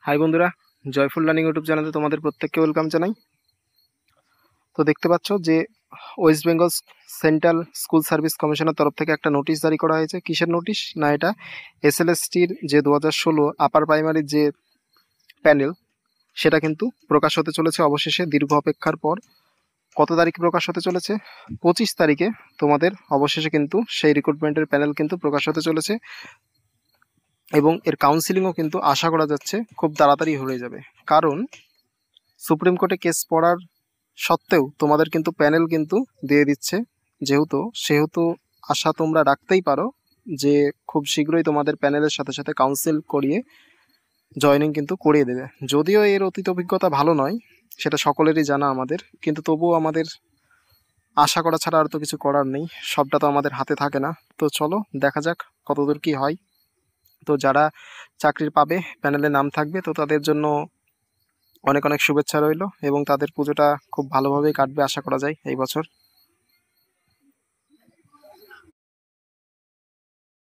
High বন্ধুরা, joyful learning YouTube চ্যানেলে তোমাদের প্রত্যেককে ওয়েলকাম জানাই। তো দেখতে পাচ্ছ যে West Bengal central school service কমিশনের তরফ থেকে একটা নোটিশ জারি করা হয়েছে। কিসের নোটিশ? না, এটা এসএলএসটির যে 2016 আপার প্রাইমারির যে প্যানেল, সেটা কিন্তু প্রকাশ হতে চলেছে অবশেষে দীর্ঘ অপেক্ষার পর। কত তারিখে প্রকাশ হতে চলেছে? 25 তারিখে তোমাদের অবশেষে কিন্তু সেই রিক্রুটমেন্টের প্যানেল কিন্তু প্রকাশ হতে চলেছে, এবং এর কাউন্সিলিংও কিন্তু আশা করা যাচ্ছে খুব তাড়াতাড়ি হয়ে যাবে। কারণ সুপ্রিম কোর্টে কেস পড়ার সত্ত্বেও তোমাদের কিন্তু প্যানেল কিন্তু দিয়ে দিচ্ছে, সেহেতু আশা তোমরা রাখতেই পারো যে খুব শীঘ্রই তোমাদের প্যানেলের সাথে সাথে কাউন্সিল করিয়ে জয়েনিং কিন্তু করিয়ে দেবে। যদিও এর অতীত অভিজ্ঞতা ভালো নয়, সেটা সকলেরই জানা আমাদের, কিন্তু তবুও আমাদের আশা করা ছাড়া আর তো কিছু করার নেই। সবটা তো আমাদের হাতে থাকে না। তো চলো দেখা যাক কতদূর কি হয়। তো যারা চাকরির পাবে, প্যানেলে নাম থাকবে, তো তাদের জন্য অনেক অনেক শুভেচ্ছা রইলো, এবং তাদের পুজোটা খুব ভালোভাবেই কাটবে আশা করা যায় এই বছর।